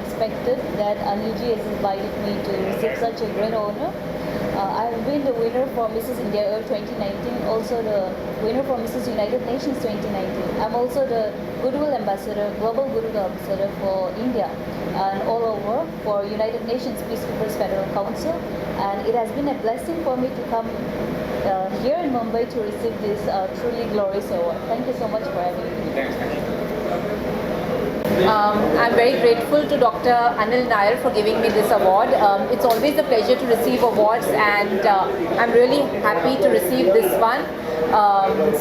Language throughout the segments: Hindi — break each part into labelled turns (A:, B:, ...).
A: unexpected that Anilji has invited me to receive such a great honor. I have been the winner for Mrs. India Earth 2019, also the winner for Mrs. United Nations 2019. I'm also the Goodwill Ambassador, Global Goodwill Ambassador for India and all over for United Nations Peacekeepers Federal Council. And it has been a blessing for me to come here in Mumbai to receive this truly glorious award. Thank you so much for having me.
B: I'm very grateful to Dr. Anil Nair for giving me this award. It's always a pleasure to receive awards, and I'm really happy to receive this one.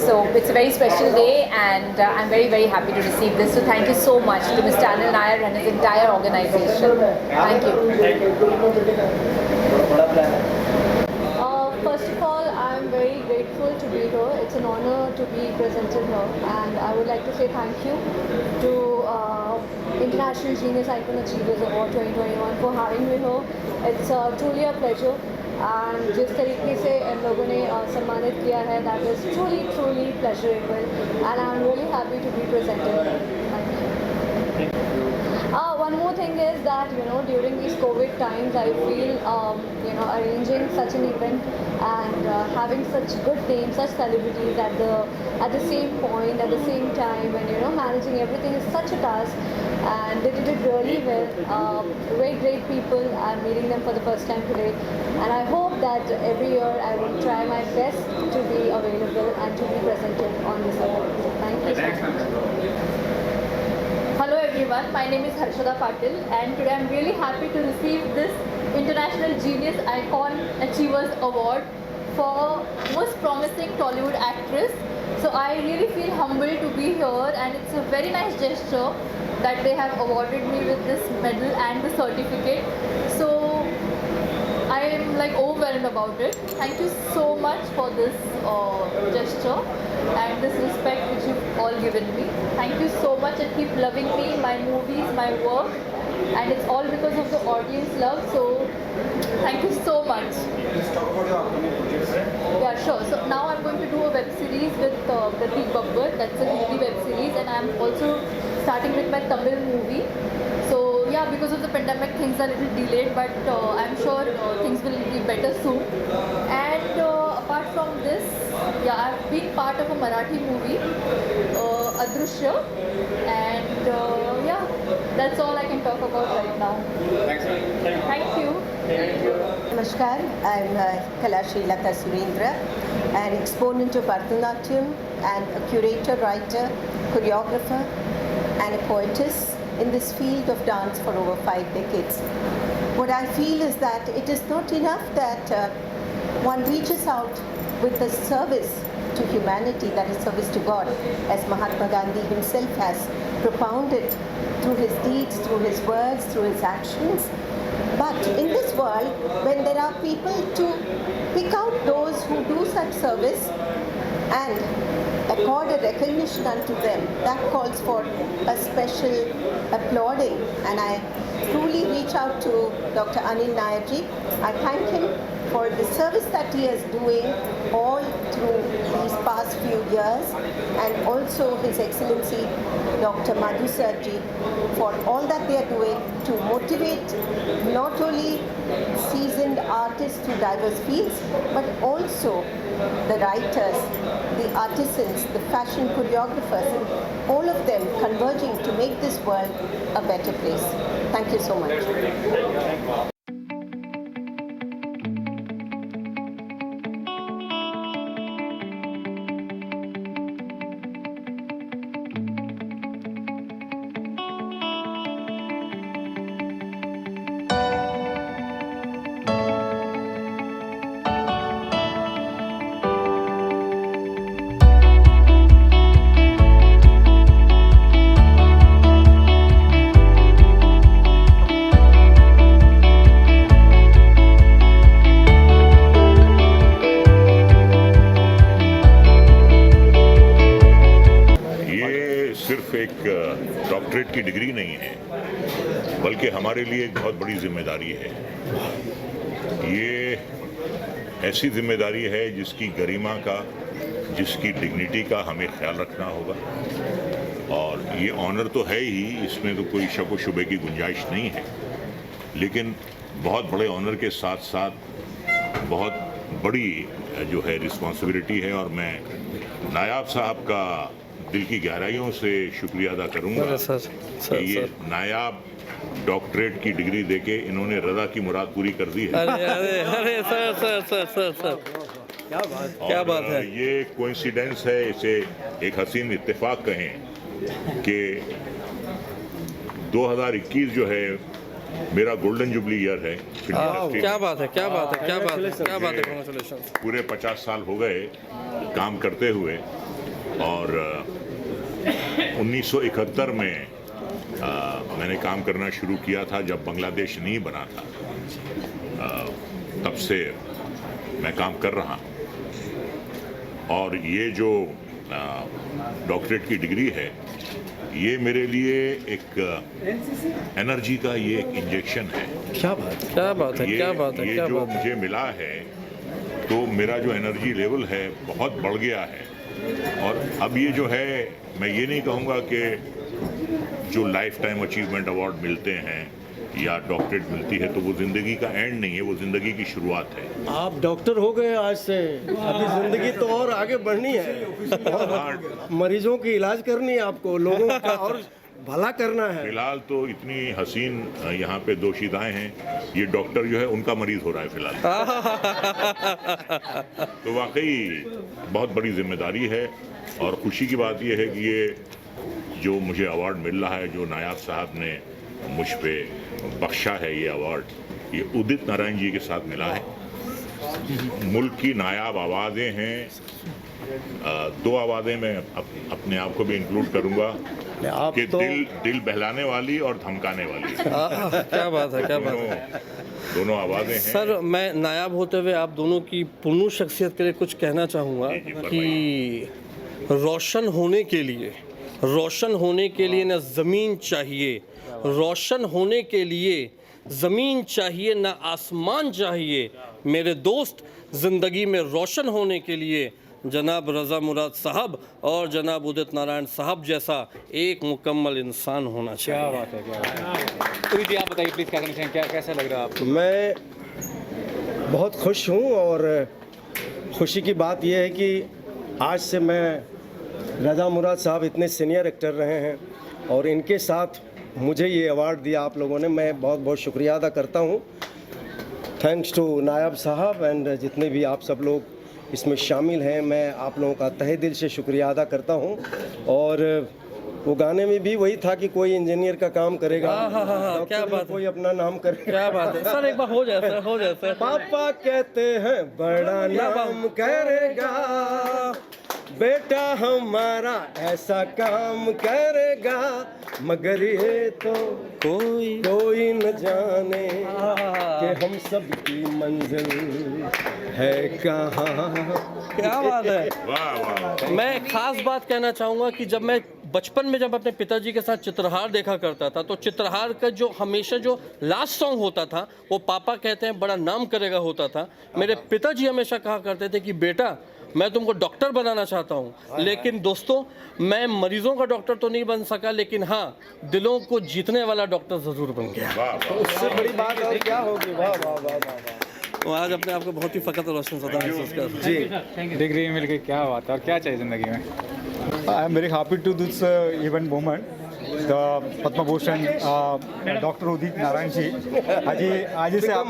B: So it's a very special day, and I'm very, very happy to receive this. So thank you so much to Mr. Anil Nair and his entire organization. Thank you.
C: First of all, I'm very grateful to be here. It's an honor to be presented here, and I would like to say thank you to International Genius Icon Achievers Award 2021 for having me here. It's truly a pleasure, and जिस तरीके से इन लोगों ने सम्मानित किया है, that is truly pleasurable, and I'm really happy to be presented here. Thank you. One more thing is that during these COVID times, I feel arranging such an event and having such good names, such celebrities at the same point, at the same time, and managing everything is such a task. And they did it really well. Very great people. I'm meeting them for the first time today, and I hope that every year I will try my best to be available and to be presented on this award. So thank you so much.
D: Hello everyone, my name is Harshada Patil, and today I'm really happy to receive this International Genius Icon Achievers Award for Most Promising Tollywood Actress. So I really feel humbled to be here, and it's a very nice gesture that they have awarded me with this medal and the certificate. So I am like overwhelmed about it. Thank you so much for this gesture and this respect which you've all given me. Thank you so much, and keep loving me, my movies, my work, and it's all because of the audience love. So thank you so much.
E: Let's talk about your upcoming projects.
D: Yeah, sure. So now I'm going to do a web series with Pratik Babbar. That's a Hindi web series, and I'm also starting with my Tamil movie. So yeah, because of the pandemic, things are a little delayed, but I'm sure things will be better soon. And apart from this, yeah, I've been part of a Marathi movie, Adrushya, and yeah, that's all I can talk about right now.
E: Thanks, sir.
D: Thank you.
F: Namaskar, I'm Kalashi Lata Surendra, an exponent of Bharatanatyam and a curator, writer, choreographer and a poetess in this field of dance for over 5 decades. What I feel is that it is not enough that one reaches out with the service to humanity, that is service to God, as Mahatma Gandhi himself has propounded through his deeds, through his words, through his actions. But in this world, when there are people to pick out those who do such service and accord a recognition unto them, that calls for a special applauding. And I truly reach out to Dr. Anil Nair ji. I thank him for the service that he is doing all through these past few years, and also His Excellency Dr. Madhu Sir ji for all that they are doing to motivate not only seasoned artists through diverse fields, but also the writers, the artisans, the fashion choreographers, and all of them converging to make this world a better place. Thank you so much.
G: सिर्फ एक डॉक्टरेट की डिग्री नहीं है, बल्कि हमारे लिए एक बहुत बड़ी जिम्मेदारी है। ये ऐसी जिम्मेदारी है जिसकी गरिमा का, जिसकी डिग्निटी का हमें ख्याल रखना होगा। और ये ऑनर तो है ही, इसमें तो कोई शक व शुबे की गुंजाइश नहीं है, लेकिन बहुत बड़े ऑनर के साथ साथ बहुत बड़ी जो है रिस्पॉन्सिबिलिटी है। और मैं नायाब साहब का दिल की गहराइयों से शुक्रिया अदा करूंगा कि ये नायाब डॉक्टरेट की डिग्री देके इन्होंने रज़ा की मुराद पूरी कर दी है।
H: अरे सर क्या बात है।
G: ये कोइंसिडेंस है, इसे एक हसीन इत्तेफाक कहें कि 2021 जो है मेरा गोल्डन जुबली ईयर है।
H: क्या बात है, क्या बात है, क्या बात है, क्या बात है। कांग्रेचुलेशन।
G: पूरे 50 साल हो गए काम करते हुए, और 1971 में मैंने काम करना शुरू किया था जब बांग्लादेश नहीं बना था। तब से मैं काम कर रहा हूँ, और ये जो डॉक्टरेट की डिग्री है ये मेरे लिए एक एनर्जी का ये एक इंजेक्शन है।
H: क्या बात है, क्या बात है, क्या बात है,
G: ये
H: क्या
G: जो
H: बात है।
G: मुझे मिला है तो मेरा जो एनर्जी लेवल है बहुत बढ़ गया है। और अब ये जो है, मैं ये नहीं कहूँगा कि जो लाइफ टाइम अचीवमेंट अवार्ड मिलते हैं या डॉक्टरेट मिलती है तो वो ज़िंदगी का एंड नहीं है, वो ज़िंदगी की शुरुआत है।
I: आप डॉक्टर हो गए आज से, अभी जिंदगी तो और आगे बढ़नी है, और मरीजों की इलाज करनी है, आपको लोगों का और भला करना है।
G: फिलहाल तो इतनी हसीन यहाँ पे दोषिताएं हैं, ये डॉक्टर जो है उनका मरीज हो रहा है फिलहाल। तो वाकई बहुत बड़ी जिम्मेदारी है, और खुशी की बात यह है कि ये जो मुझे अवार्ड मिल रहा है, जो नायाब साहब ने मुझ पे बख्शा है ये अवार्ड, ये उदित नारायण जी के साथ मिला है। मुल्क की नायाब आवाज़ें हैं, दो आवाज़ें मैं अपने आप को भी इंक्लूड करूंगा कि
I: तो
G: दिल बहलाने वाली और धमकाने वाली।
H: क्या बात है, क्या बात है।
G: दोनों आवाज़ें हैं।
H: सर, मैं नायाब होते हुए आप दोनों की पुरनू शख्सियत के लिए कुछ कहना चाहूँगा कि रोशन होने के लिए न ज़मीन चाहिए, रोशन होने के लिए ज़मीन चाहिए न आसमान चाहिए। मेरे दोस्त, ज़िंदगी में रोशन होने के लिए जनाब रज़ा मुराद साहब और जनाब उदित नारायण साहब जैसा एक मुकम्मल इंसान होना चाहिए।
E: क्या बात है, क्या बात है। उदित जी, आप बताइए प्लीज़, क्या कहना चाहेंगे, क्या कैसा लग रहा है आपको?
I: मैं बहुत खुश हूँ, और खुशी की बात यह है कि आज से मैं रज़ा मुराद साहब इतने सीनियर एक्टर रहे हैं, और इनके साथ मुझे ये अवार्ड दिया आप लोगों ने, मैं बहुत बहुत शुक्रिया अदा करता हूँ। थैंक्स टू नायब साहब एंड जितने भी आप सब लोग इसमें शामिल हैं, मैं आप लोगों का तहे दिल से शुक्रिया अदा करता हूँ। और वो गाने में भी वही था कि कोई इंजीनियर का काम करेगा,
H: हाँ, क्या बात है,
I: कोई अपना नाम करेगा।
H: क्या बात है सर, एक बार हो जाए सर, हो जाए सर।
I: पापा कहते हैं बड़ा नाम करेगा, बेटा हमारा ऐसा काम करेगा, मगर ये तो कोई न जाने कि हम सब की मंजिल है कहाँ।
H: क्या बात है।
G: वाह वाह।
H: मैं एक खास बात कहना चाहूँगा कि जब मैं बचपन में जब अपने पिताजी के साथ चित्रहार देखा करता था, तो चित्रहार का जो हमेशा जो लास्ट सॉन्ग होता था वो पापा कहते हैं बड़ा नाम करेगा होता था। मेरे पिताजी हमेशा कहा करते थे कि बेटा मैं तुमको डॉक्टर बनाना चाहता हूँ। लेकिन दोस्तों, मैं मरीजों का डॉक्टर तो नहीं बन सका, लेकिन हाँ, दिलों को जीतने वाला डॉक्टर ज़रूर बन गया।
I: उससे बड़ी बात और क्या होगी। वाह वाह वाह वाह।
H: तो आज अपने आप को बहुत ही फ़ख्र और रोशन सदा महसूस कर
I: जी,
E: डिग्री मिल गई, क्या बात है। और क्या चाहिए ज़िंदगी में? I am very happy to this event moment. The Padma Bhushan doctor Udit Narayan ji, आज से आप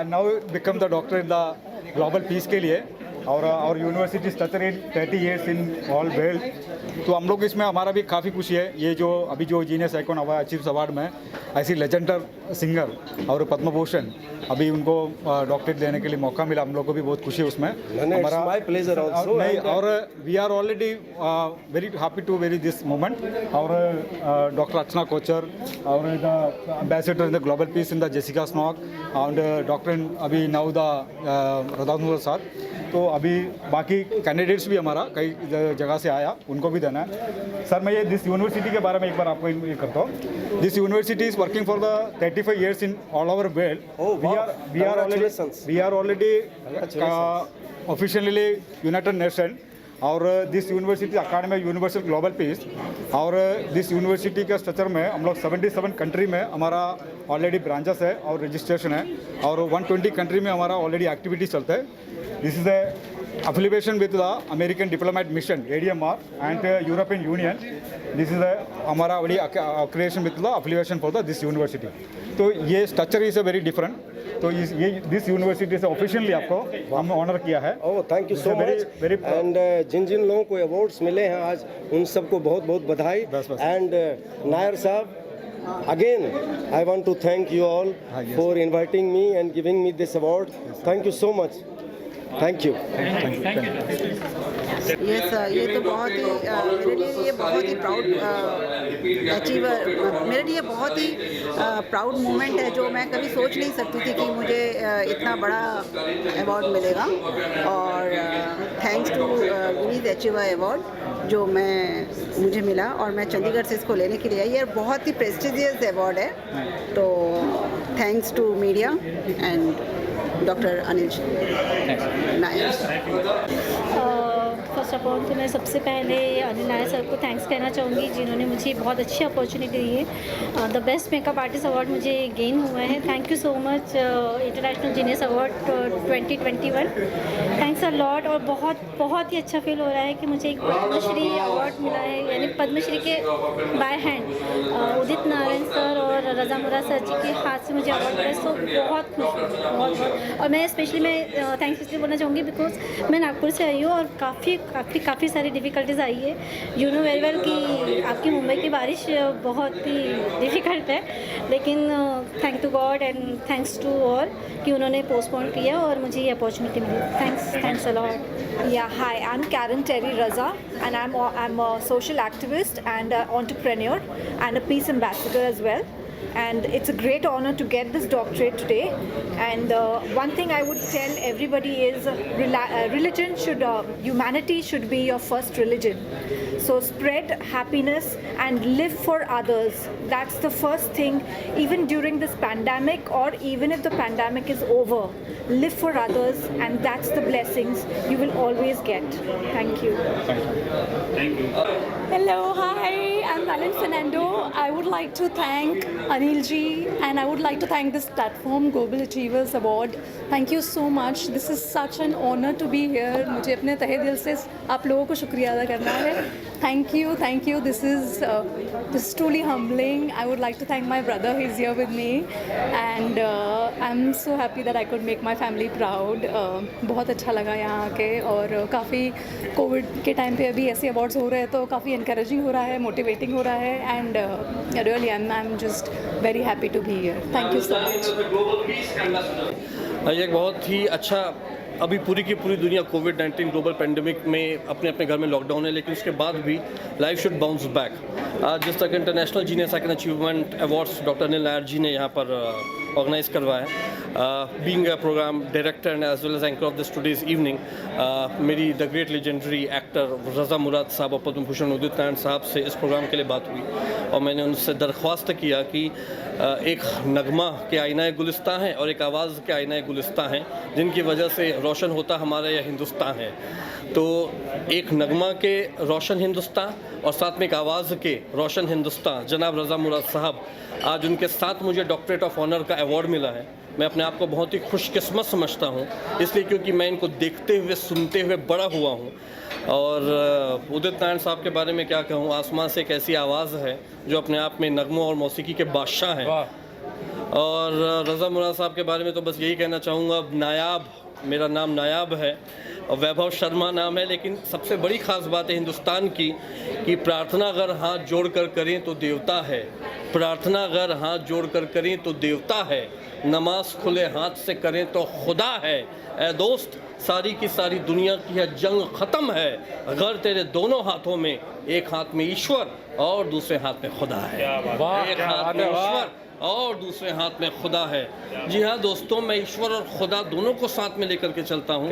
E: now become the doctor in the global peace के लिए, और university started 30 years in all world. तो हम लोग इसमें हमारा भी काफ़ी खुशी है। ये जो अभी जो जीनियस आइकॉन अचीव्स अवार्ड में ऐसी लेजेंडर सिंगर और पद्म भूषण अभी उनको डॉक्टरेट देने के लिए मौका मिला, हम लोग को भी बहुत खुशी है उसमें। हमारा
I: माय प्लेजर आल्सो।
E: और we are already very happy to very this moment. और डॉक्टर अर्चना कोचर और the ambassador in the global peace in the Jessica Snock and doctor अभी नाउ द रदामुल सर। तो अभी बाकी कैंडिडेट्स भी हमारा कई जगह से आया, उनको भी देना है। सर, मैं ये दिस यूनिवर्सिटी के बारे में एक बार आपको ये करता हूँ। This university is working for the 35 years in all over world. We are already officially United Nation और this university academy universal global peace और दिस यूनिवर्सिटी के स्ट्रक्चर में हम लोग 77 कंट्री में हमारा ऑलरेडी ब्रांचेस है और रजिस्ट्रेशन है और 120 कंट्री में हमारा ऑलरेडी एक्टिविटीज चलता है. This is a affiliation with the American Diplomat Mission ADMR and European Union. This is हमारा already accreditation with the affiliation for the this university. तो ये स्ट्रक्चर इज वेरी डिफरेंट. तो ये दिस यूनिवर्सिटी से ऑफिशियली आपको हमने ऑनर किया है.
I: Oh thank you so much. And जिन जिन लोगों को अवार्ड्स मिले हैं आज उन सबको बहुत बहुत बधाई. एंड नायर साहब again I want to thank you all for inviting me and giving me this award. Thank you so much. Thank you.
J: Yes ये तो बहुत ही मेरे लिए ये बहुत ही प्राउड अचीवर मेरे लिए बहुत ही प्राउड मोमेंट है जो मैं कभी सोच नहीं सकती थी कि मुझे इतना बड़ा अवार्ड मिलेगा. और thanks to unique achiever award जो मुझे मिला और मैं चंडीगढ़ से इसको लेने के लिए आई. ये बहुत ही प्रेस्टिजियस अवार्ड है. तो thanks to media and doctor Anil Nair.
K: First of all तो मैं सबसे पहले अनिल नायर सर को थैंक्स कहना चाहूँगी जिन्होंने मुझे बहुत अच्छी अपॉर्चुनिटी दी है. The best makeup artist award मुझे गेन हुआ है. Thank you so much international genius award 2021. Thanks a lot. और बहुत ही अच्छा फील हो रहा है कि मुझे एक पद्मश्री अवार्ड मिला है, यानी पद्मश्री के by hand Udit Narayan sir और रजा मुराद सर जी के हाथ से मुझे अवार्ड मिला है. सो बहुत खुश हूँ, बहुत. और मैं स्पेशली थैंक्स इसलिए बोलना चाहूँगी बिकॉज मैं नागपुर से आई हूँ और काफ़ी सारी डिफ़िकल्टीज आई है. यू नो वेरी वेल कि आपकी मुंबई की बारिश बहुत ही डिफ़िकल्ट है, लेकिन thank to God and thanks to all कि उन्होंने पोस्टपोन किया और मुझे ये अपॉर्चुनिटी मिली. Thanks a lot.
L: Yeah, hi, I'm Karen Terry Raza and I'm a social activist and an entrepreneur and a peace ambassador as well. And it's a great honor to get this doctorate today. And one thing I would tell everybody is religion humanity should be your first religion. So spread happiness and live for others. That's the first thing, even during this pandemic or even if the pandemic is over. Live for others and that's the blessings you will always get. Thank you.
E: Thank you.
L: Hello, hi, I'm Valen Fernando. I would like to thank Anil ji and I would like to thank this platform, Global Achievers Award. Thank you so much. This is such an honor to be here. मुझे अपने तहे दिल से आप लोगों को शुक्रिया अदा करना है. Thank you. This is truly humbling. I would like to thank my brother. He's here with me, and I'm so happy that I could make my family proud. बहुत अच्छा लगा यहाँ आके और काफ़ी कोविड के टाइम पे अभी ऐसे अवार्ड्स हो रहे हैं तो काफ़ी इनकरेजिंग हो रहा है, मोटिवेटिंग हो रहा है and really I am just very happy to be here. Thank you so much.
H: एक बहुत ही अच्छा अभी पूरी की पूरी दुनिया कोविड-19 ग्लोबल पेंडेमिक में अपने अपने घर में लॉकडाउन है, लेकिन उसके बाद भी लाइफ शुड बाउंस बैक. आज जिस तक international genius icon achievement awards doctor Anil Nair ji ने यहाँ पर ऑर्गेनाइज करवाया. Being a programme director and as well as anchor of this today's evening, मेरी the great legendary actor Raza Murad sahab और पद्म भूषण उदित नारायण साहब से इस प्रोग्राम के लिए बात हुई और मैंने उनसे दरख्वास्त किया कि एक नगमा के आईनाए गुलिस्तां हैं और एक आवाज़ के आईनाए गुलिस्तां हैं जिनकी वजह से रोशन होता हमारा यह हिंदुस्तान है. तो एक नगमा के रोशन हिंदुस्तान और साथ में एक आवाज़ के रोशन हिंदुस्तान जनाब रजा मुराद साहब, आज उनके साथ मुझे डॉक्टरेट ऑफ ऑनर का अवार्ड मिला है. मैं अपने आप को बहुत ही खुशकिस्मत समझता हूँ, इसलिए क्योंकि मैं इनको देखते हुए सुनते हुए बड़ा हुआ हूँ. और उदित नारायण साहब के बारे में क्या कहूँ, आसमान से एक ऐसी आवाज़ है जो अपने आप में नगमों और मौसीकी के बादशाह हैं. और रजा मुराद साहब के बारे में तो बस यही कहना चाहूँगा, नायाब, मेरा नाम नायाब है और वैभव शर्मा नाम है, लेकिन सबसे बड़ी ख़ास बात है हिंदुस्तान की कि प्रार्थना अगर हाथ जोड़ कर करें तो देवता है. प्रार्थना अगर हाथ जोड़ कर करें तो देवता है. नमाज खुले हाथ से करें तो खुदा है. ए दोस्त, सारी की सारी दुनिया की है जंग ख़त्म है अगर तेरे दोनों हाथों में, एक हाथ में ईश्वर और दूसरे हाथ में खुदा है. एक हाथ में ईश्वर और दूसरे हाथ में खुदा है। जी हाँ दोस्तों, मैं ईश्वर और खुदा दोनों को साथ में लेकर के चलता हूँ।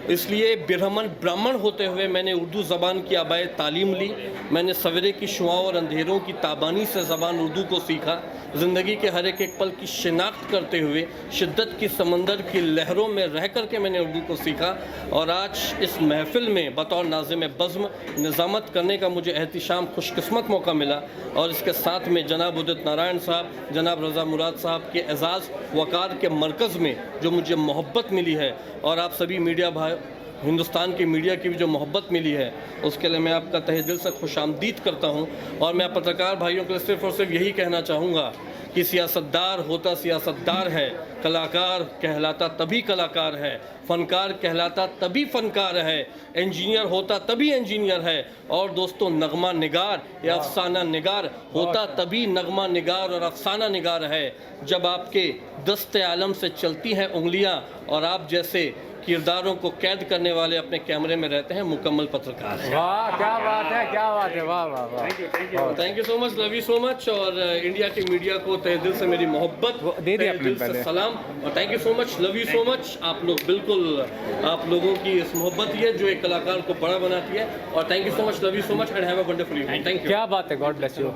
H: इसलिए ब्राह्मण होते हुए मैंने उर्दू ज़बान की आबाए तालीम ली। मैंने सवेरे की शुआओं और अंधेरों की ताबानी से ज़बान उर्दू को सीखा। ज़िंदगी के हर एक पल की शिनाख्त करते हुए शिद्दत की समंदर की लहरों में रह कर के मैंने उर्दू को सीखा। और आज इस महफिल में बतौर नाज़िम बज़्म निज़ामत करने का मुझे एहतिशाम खुशकिस्मत मौका मिला। और इसके साथ में जनाब उदित नारायण साहब, जनाब रज़ा मुराद साहब के एज़ाज़ वक़ार के मरकज़ में जो मुझे मोहब्बत मिली है, और आप सभी मीडिया भाई, हिंदुस्तान की मीडिया की भी जो मोहब्बत मिली है, उसके लिए मैं आपका तहे दिल से खुशामदीद करता हूं। और मैं पत्रकार भाइयों के लिए सिर्फ़ और सिर्फ यही कहना चाहूँगा कि सियासतदार होता सियासतदार है, कलाकार कहलाता तभी कलाकार है, फ़नकार कहलाता तभी फ़नकार है, इंजीनियर होता तभी इंजीनियर है, और दोस्तों नगमा निगार या अफसाना निगार होता तभी नगमा निगार और अफसाना निगार है जब आपके दस्ते आलम से चलती हैं उंगलियां और आप जैसे किरदारों को कैद करने वाले अपने कैमरे में रहते हैं मुकम्मल पत्रकार।
E: वाह क्या बात है, क्या बात है, वाह वाह वाह।
H: Thank you so much, love you so much. और इंडिया की मीडिया को तहे दिल से मेरी मोहब्बत,
E: दे दी
H: तहे
E: आपने
H: दिल से
E: पहले।
H: सलाम और thank you so much, love you so much. आप लोग बिल्कुल, आप लोगों की इस मोहब्बत ही है जो एक कलाकार को बड़ा बनाती है। और thank you so much, love you so much and have a wonderful evening. Thank you.
E: क्या बात है, गॉड ब्लेस यू।